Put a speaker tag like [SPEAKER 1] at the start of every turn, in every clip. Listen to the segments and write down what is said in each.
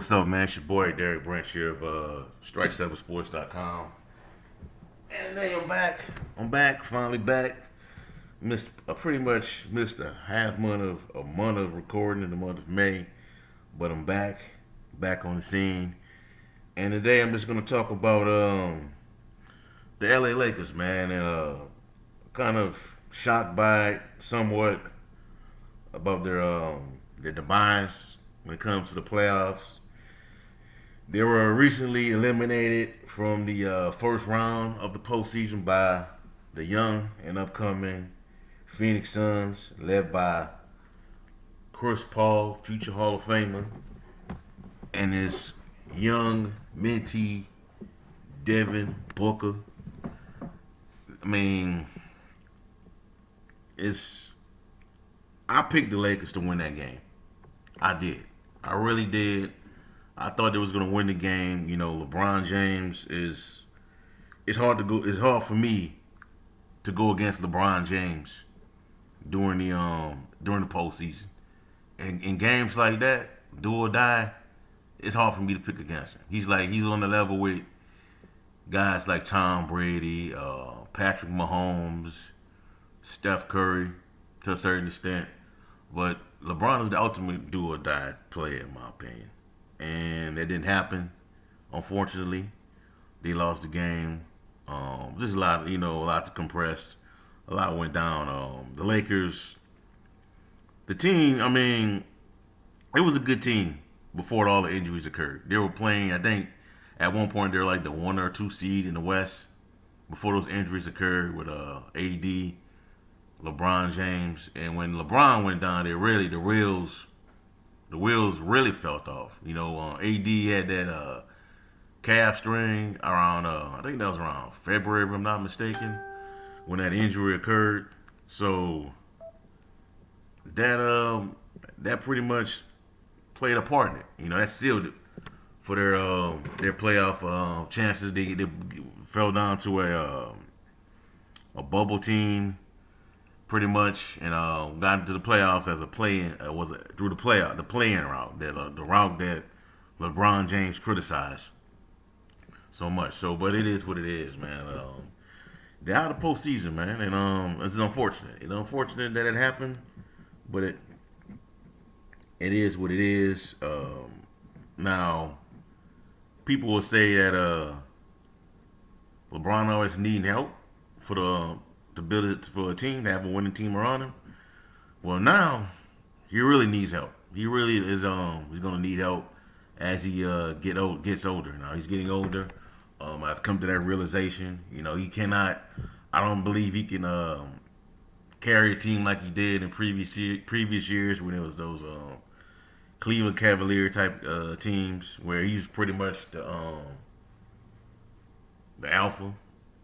[SPEAKER 1] what's up, man? It's your boy Derek Branch here of Strike7Sports.com. And today I'm back. I'm back, finally back. I pretty much missed a month of recording in the month of May, but I'm back on the scene. And today I'm just gonna talk about the LA Lakers, man, and kind of shocked by it somewhat about their demise when it comes to the playoffs. They were recently eliminated from the first round of the postseason by the young and upcoming Phoenix Suns, led by Chris Paul, future Hall of Famer, and his young mentee Devin Booker. I mean, it's I picked the Lakers to win that game. I did. I really did. I thought they was gonna win the game. You know, LeBron James is. It's hard to go. It's hard for me to go against LeBron James during the postseason. And in games like that, do or die, it's hard for me to pick against him. He's on the level with guys like Tom Brady, Patrick Mahomes, Steph Curry, to a certain extent. But LeBron is the ultimate do or die player, in my opinion. And that didn't happen. Unfortunately, they lost the game. Just a lot to compress. A lot went down. The Lakers, the team. I mean, it was a good team before all the injuries occurred. They were playing. I think at one point they were like the 1 or 2 seed in the West before those injuries occurred with AD, LeBron James, and when LeBron went down, the wheels really felt off. You know, AD had that calf strain around I think that was around February if I'm not mistaken when that injury occurred. So that pretty much played a part in it. You know, that sealed it for their playoff chances. They fell down to a bubble team pretty much, and got into the playoffs as a play-in. Was it through the play-in route, the route that LeBron James criticized so much. So, but it is what it is, man. They're out of the postseason, man, and it's unfortunate. It's unfortunate that it happened, but it is what it is. Now, people will say that LeBron always needing help for the to build it for a team to have a winning team around him. Well, now he really needs help. He really is. He's gonna need help as he gets older. Now he's getting older. I've come to that realization. You know, he cannot. I don't believe he can carry a team like he did in previous years when it was those Cleveland Cavalier type teams where he was pretty much the alpha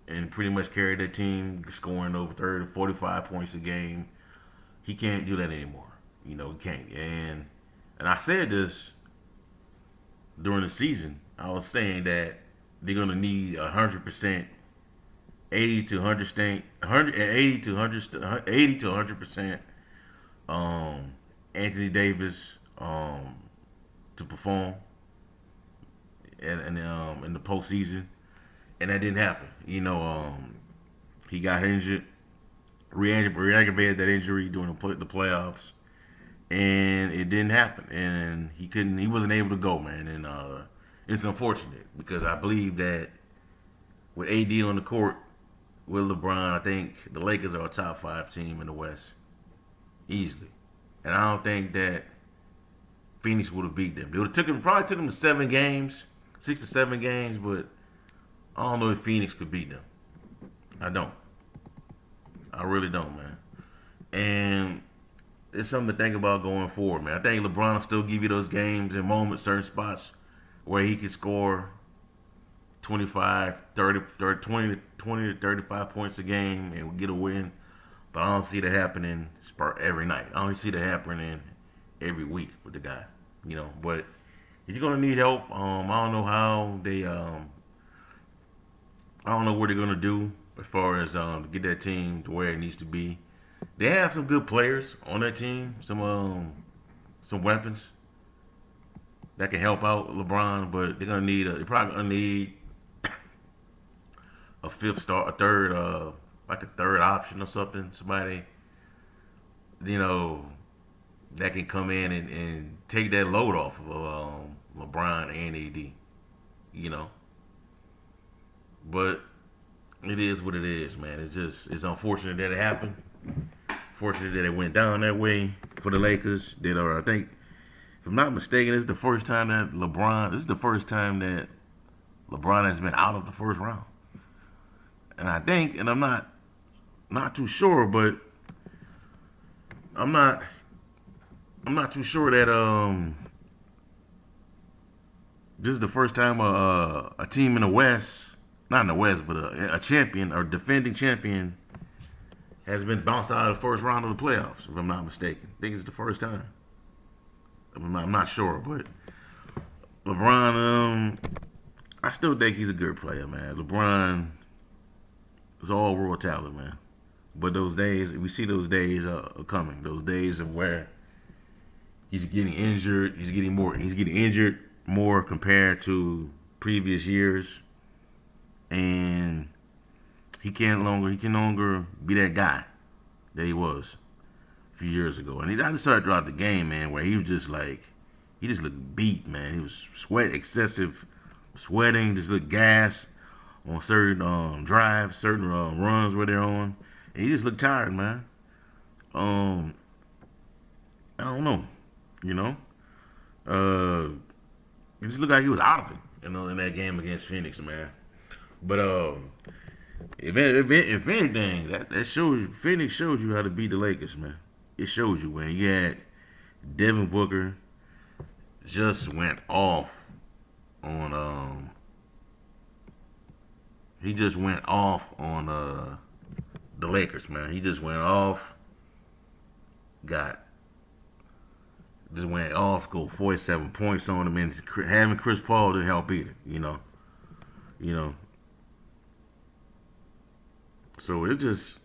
[SPEAKER 1] and pretty much carried their team, scoring over 30 to 45 points a game. He can't do that anymore. You know, he can't. And I said this during the season. I was saying that they're gonna need 100%, 80 to 100 to 100% Anthony Davis to perform in the postseason, and that didn't happen. You know, he got injured, re-aggravated that injury during the playoffs, and it didn't happen. And he wasn't able to go, man. And it's unfortunate because I believe that with AD on the court with LeBron, I think the Lakers are a top 5 team in the West easily, and I don't think that Phoenix would have beat them. It would have probably took them to 7 games, 6 to 7 games, but I don't know if Phoenix could beat them. I don't. I really don't, man. And it's something to think about going forward, man. I think LeBron will still give you those games and moments, certain spots where he can score 25, 20 to 35 points a game and get a win. But I don't see that happening every night. I don't see that happening every week with the guy, you know. But he's gonna need help. I don't know how they. I don't know what they're gonna do as far as to get that team to where it needs to be. They have some good players on that team, some weapons, that can help out LeBron, but they're probably gonna need a fifth star, a third, like a third option or something. Somebody, you know, that can come in and take that load off of LeBron and AD. You know, but it is what it is, man. It's unfortunate that it happened. Fortunate that it went down that way for the Lakers. That are, I think, if I'm not mistaken, this is the first time that LeBron. This is the first time that LeBron has been out of the first round. And I think, and I'm not too sure, but I'm not I'm not too sure that this is the first time a team in the West, not in the West, but a champion or defending champion has been bounced out of the first round of the playoffs. If I'm not mistaken, I think it's the first time. I'm not sure, but LeBron, I still think he's a good player, man. LeBron is all world talent, man. But those days, we see those days are coming. Those days of where he's getting injured. He's getting more. He's getting injured more compared to previous years, and he can longer be that guy that he was a few years ago. And I just started throughout the game, man, where he was just like he just looked beat, man. He was excessive sweating, just looked gas on certain drives, certain runs where they're on, and he just looked tired, man. Um, I don't know, you know. It just looked like he was out of it, you know, in that game against Phoenix, man. But if anything, that shows Phoenix shows you how to beat the Lakers, man. It shows you, man. You had Devin Booker just went off on he just went off on the Lakers, man. He just went off, got just went off, go 47 points on him, and having Chris Paul didn't help either, you know. So it just,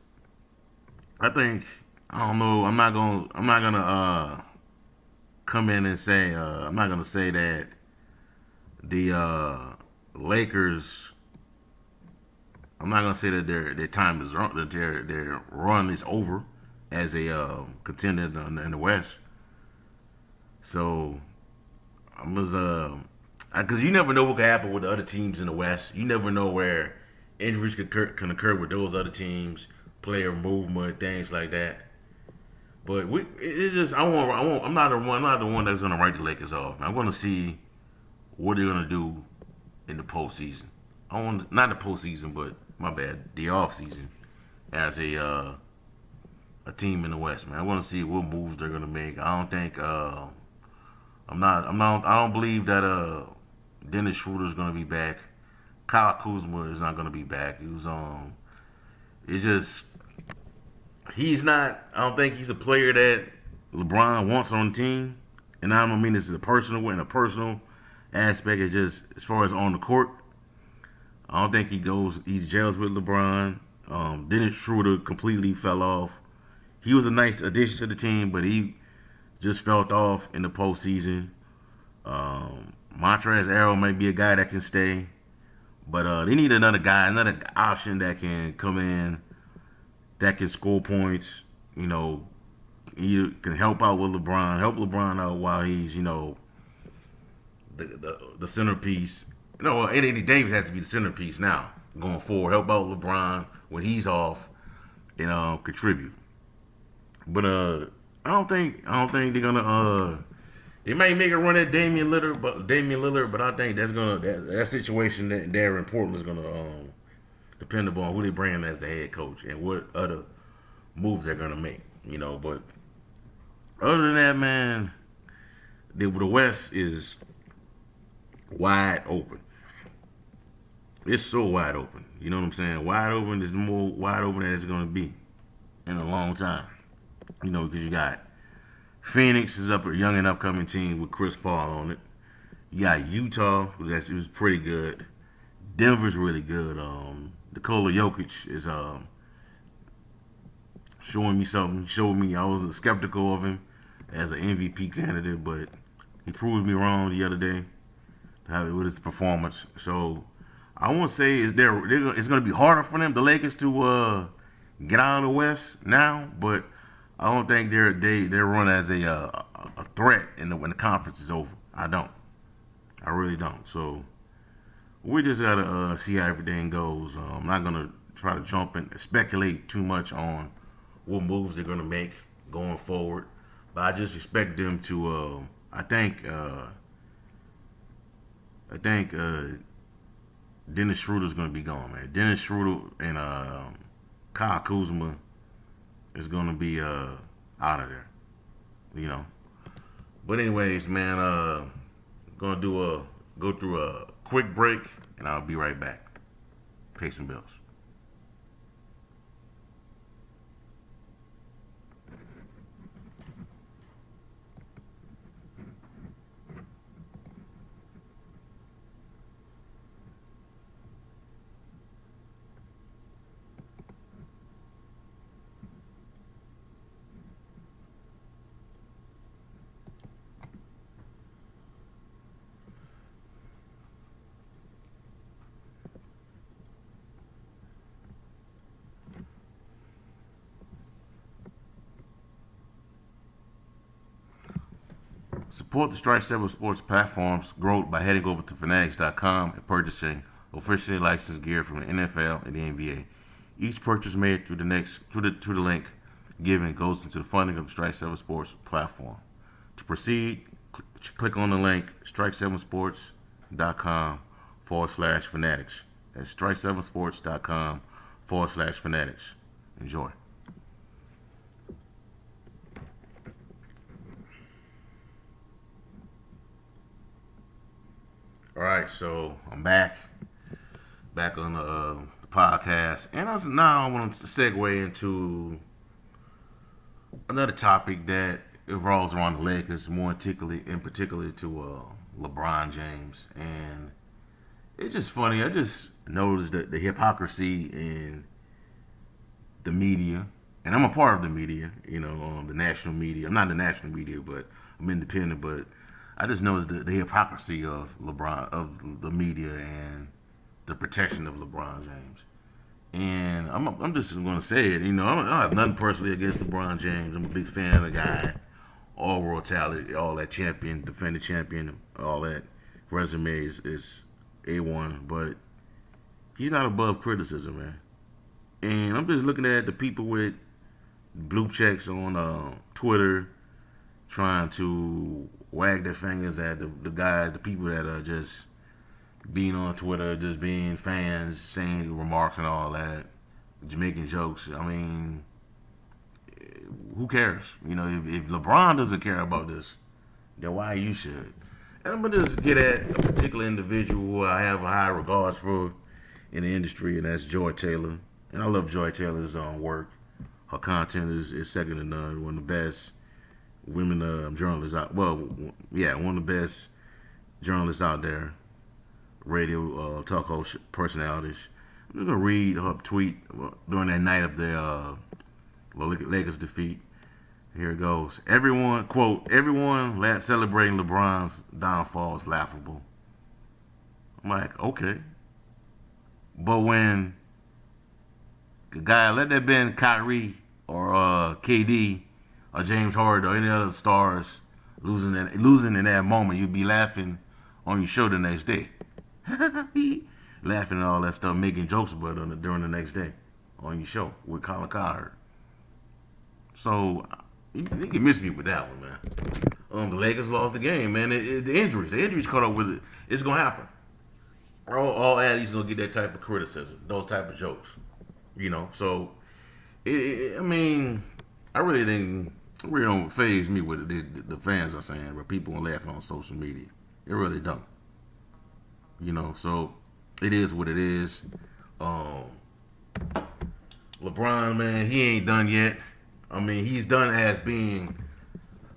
[SPEAKER 1] I think, I don't know. I'm not gonna come in and say, I'm not gonna say that the Lakers. I'm not gonna say that their time is run, that their run is over as a contender in the West. So I'm just because you never know what could happen with the other teams in the West. You never know where injuries can occur with those other teams, player movement, things like that. But it's just I'm not the one that's gonna write the Lakers off. I'm gonna see what they're gonna do in the postseason. I want not the postseason, but my bad, the off season as a team in the West, man. I want to see what moves they're gonna make. I don't think I don't believe that Dennis Schroeder's gonna be back. Kyle Kuzma is not gonna be back. He was it's just he's not. I don't think he's a player that LeBron wants on the team. And I don't mean this is a personal way, in a personal aspect. It's just as far as on the court. I don't think he gels with LeBron. Dennis Schroeder completely fell off. He was a nice addition to the team, but he just felt off in the postseason. Montrezl Harrell might be a guy that can stay, but they need another guy, another option that can come in, that can score points. You know, he can help out with LeBron, help LeBron out while he's the centerpiece. No, Anthony Davis has to be the centerpiece now going forward. Help out LeBron when he's off and contribute. But I don't think they're gonna. They might make a run at Damian Lillard, but I think that situation there in Portland is gonna depend upon who they bring in as the head coach and what other moves they're gonna make. But other than that, man, the West is wide open. It's so wide open. You know what I'm saying? Wide open is the more wide open that it's gonna be in a long time. Because you got Phoenix is up a young and upcoming team with Chris Paul on it. You got Utah, who's pretty good. Denver's really good. Nikola Jokic is showing me something. Showed me I was skeptical of him as an MVP candidate, but He proved me wrong the other day with his performance. So I won't say it's going to be harder for them, the Lakers, to get out of the West now, but I don't think they run as a threat when the conference is over. I don't. I really don't. So we just gotta see how everything goes. I'm not gonna try to jump and speculate too much on what moves they're gonna make going forward, but I just expect them to. I think. I think Dennis Schroeder's gonna be gone, man. Dennis Schroeder and Kyle Kuzma is gonna be out of there. You know. But anyways, man, gonna go through a quick break, and I'll be right back. Pay some bills. Support the Strike 7 Sports platform's growth by heading over to Fanatics.com and purchasing officially licensed gear from the NFL and the NBA. Each purchase made through the link given goes into the funding of the Strike 7 Sports platform. To proceed, click on the link strike7sports.com/fanatics. That's strike7sports.com/fanatics. Enjoy. All right, so I'm back on the podcast, and now I want to segue into another topic that revolves around the Lakers, more particularly to LeBron James, and it's just funny. I just noticed the hypocrisy in the media, and I'm a part of the media, the national media. I'm not the national media, but I'm independent, but I just noticed the hypocrisy of the media, and the protection of LeBron James. And I'm just going to say it. I don't have nothing personally against LeBron James. I'm a big fan of the guy, all world talent, all that champion, defending champion, all that resume is A1. But he's not above criticism, man. And I'm just looking at the people with blue checks on Twitter trying to wag their fingers at the guys, the people that are just being on Twitter, just being fans, saying remarks and all that, making jokes. I mean, who cares? If LeBron doesn't care about this, then why you should? And I'm gonna just get at a particular individual who I have a high regards for in the industry, and that's Joy Taylor. And I love Joy Taylor's work. Her content is second to none. One of the best women journalists out. Well, yeah, one of the best journalists out there. Radio talk host personalities. I'm just gonna read her tweet during that night of the Lakers defeat. Here it goes. Everyone, quote, everyone celebrating LeBron's downfall is laughable. I'm like, okay. But when the guy, let that been Kyrie or KD or James Harden or any other stars losing in that moment, you'd be laughing on your show the next day. Laughing and all that stuff, making jokes about it during the next day on your show with Colin Cowherd. So you can miss me with that one, man. The Lakers lost the game, man. The injuries caught up with it. It's gonna happen. All athletes gonna get that type of criticism, those type of jokes, So, I mean, I really don't phase me with the fans are saying, but people are laughing on social media. It really don't. So it is what it is. LeBron, man, he ain't done yet. I mean, he's done as being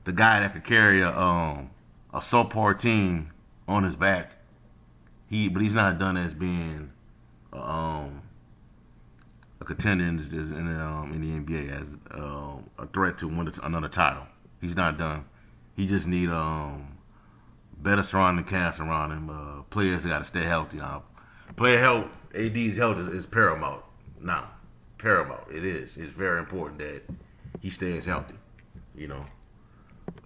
[SPEAKER 1] the guy that could carry a subpar team on his back. But he's not done as being a contender in the NBA as a threat to win another title. He's not done. He just need better surrounding cast around him. Players got to stay healthy. Player health, AD's health is paramount now. Paramount. It is. It's very important that he stays healthy. You know.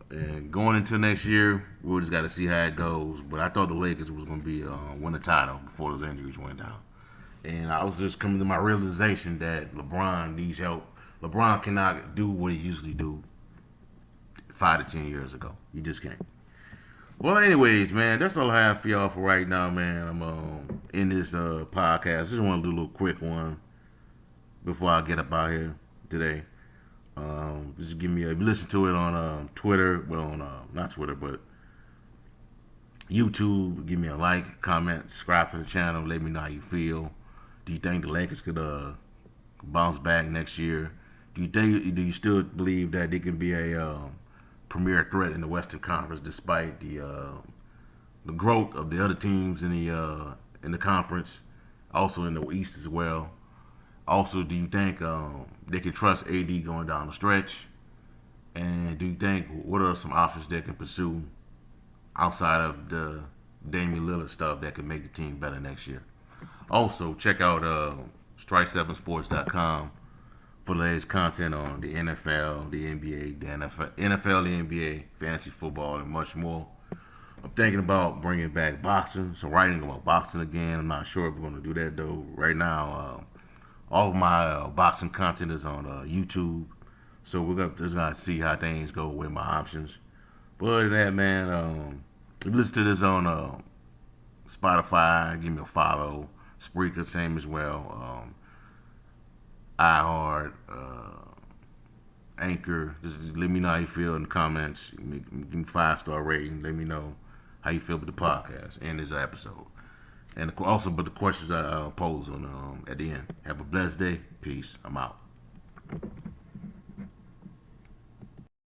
[SPEAKER 1] And going into next year, we just got to see how it goes. But I thought the Lakers was going to be win the title before those injuries went down. And I was just coming to my realization that LeBron needs help. LeBron cannot do what he usually do 5 to 10 years ago. He just can't. Well, anyways, man, that's all I have for y'all for right now, man. I'm in this podcast. Just want to do a little quick one before I get up out here today. Just give me if you listen to it on Twitter, well, on not Twitter, but YouTube. Give me a like, comment, subscribe to the channel. Let me know how you feel. Do you think the Lakers could bounce back next year? Do you still believe that they can be a premier threat in the Western Conference despite the growth of the other teams in the conference, also in the East as well? Also, do you think they can trust AD going down the stretch? And do you think what are some options they can pursue outside of the Damian Lillard stuff that could make the team better next year? Also, check out strike7sports.com for the latest content on the NFL, the NBA, the NFL, the NBA, fantasy football, and much more. I'm thinking about bringing back boxing, so writing about boxing again. I'm not sure if we're going to do that though. Right now, all of my boxing content is on YouTube, so we're just gonna see how things go with my options. But other than that, man, if you listen to this on Spotify, give me a follow. Spreaker, same as well. iHeart, Anchor. Just let me know how you feel in the comments. Give me 5-star rating. Let me know how you feel with the podcast and this episode. And also, but the questions I pose on at the end. Have a blessed day. Peace. I'm out.